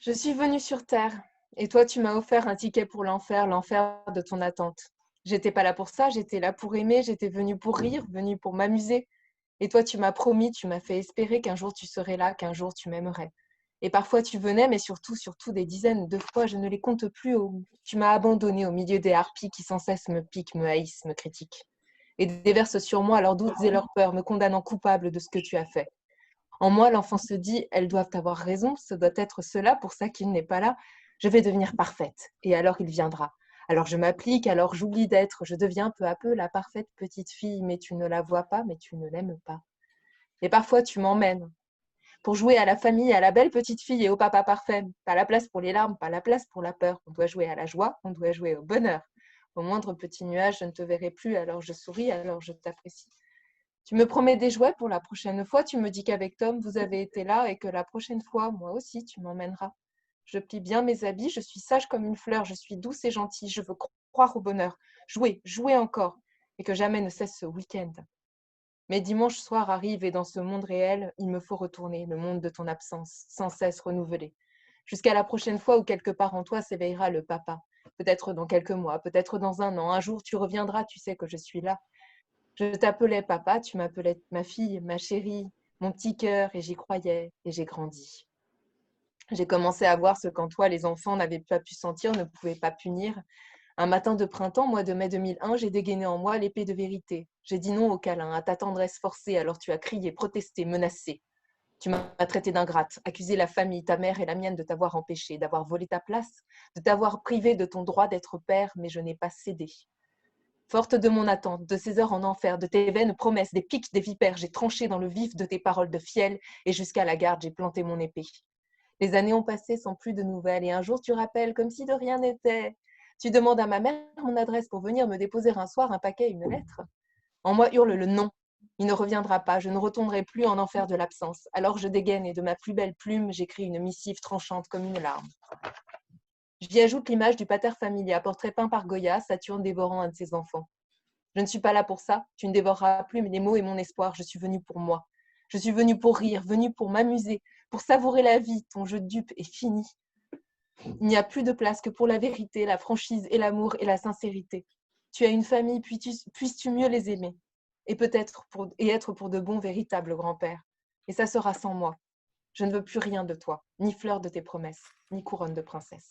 Je suis venue sur Terre, et toi tu m'as offert un ticket pour l'enfer, l'enfer de ton attente. J'étais pas là pour ça, j'étais là pour aimer, j'étais venue pour rire, venue pour m'amuser. Et toi tu m'as promis, tu m'as fait espérer qu'un jour tu serais là, qu'un jour tu m'aimerais. Et parfois tu venais, mais surtout des dizaines de fois, je ne les compte plus. Tu m'as abandonné au milieu des harpies qui sans cesse me piquent, me haïssent, me critiquent. Et déversent sur moi leurs doutes et leurs peurs, me condamnant coupable de ce que tu as fait. En moi, l'enfant se dit, elles doivent avoir raison, ce doit être cela, pour ça qu'il n'est pas là. Je vais devenir parfaite, et alors il viendra. Alors je m'applique, alors j'oublie d'être, je deviens peu à peu la parfaite petite fille, mais tu ne la vois pas, mais tu ne l'aimes pas. Et parfois tu m'emmènes pour jouer à la famille, à la belle petite fille et au papa parfait. Pas la place pour les larmes, pas la place pour la peur. On doit jouer à la joie, on doit jouer au bonheur. Au moindre petit nuage, je ne te verrai plus, alors je souris, alors je t'apprécie. Tu me promets des jouets pour la prochaine fois, tu me dis qu'avec Tom, vous avez été là et que la prochaine fois, moi aussi, tu m'emmèneras. Je plie bien mes habits, je suis sage comme une fleur, je suis douce et gentille, je veux croire au bonheur, jouer, jouer encore, et que jamais ne cesse ce week-end. Mais dimanche soir arrive et dans ce monde réel, il me faut retourner, le monde de ton absence, sans cesse renouvelé. Jusqu'à la prochaine fois où quelque part en toi s'éveillera le papa. Peut-être dans quelques mois, peut-être dans un jour tu reviendras, tu sais que je suis là. Je t'appelais papa, tu m'appelais ma fille, ma chérie, mon petit cœur, et j'y croyais, et j'ai grandi. J'ai commencé à voir ce qu'en toi les enfants n'avaient pas pu sentir, ne pouvaient pas punir. Un matin de printemps, mois de mai 2001, j'ai dégainé en moi l'épée de vérité. J'ai dit non au câlin, à ta tendresse forcée, alors tu as crié, protesté, menacé. Tu m'as traité d'ingrate, accusé la famille, ta mère et la mienne de t'avoir empêché, d'avoir volé ta place, de t'avoir privé de ton droit d'être père, mais je n'ai pas cédé. Forte de mon attente, de ces heures en enfer, de tes vaines promesses, des pics, des vipères, j'ai tranché dans le vif de tes paroles de fiel, et jusqu'à la garde, j'ai planté mon épée. Les années ont passé sans plus de nouvelles, et un jour tu rappelles, comme si de rien n'était. Tu demandes à ma mère mon adresse pour venir me déposer un soir un paquet, une lettre. En moi hurle le non. Il ne reviendra pas, je ne retournerai plus en enfer de l'absence. Alors je dégaine, et de ma plus belle plume, j'écris une missive tranchante comme une larme. J'y ajoute l'image du pater familia, portrait peint par Goya, Saturne dévorant un de ses enfants. Je ne suis pas là pour ça, tu ne dévoreras plus mes mots et mon espoir, je suis venue pour moi. Je suis venue pour rire, venue pour m'amuser, pour savourer la vie, ton jeu de dupe est fini. Il n'y a plus de place que pour la vérité, la franchise et l'amour et la sincérité. Tu as une famille, puisses-tu mieux les aimer et peut-être être pour de bons véritables grands-pères. Et ça sera sans moi. Je ne veux plus rien de toi, ni fleur de tes promesses, ni couronne de princesse.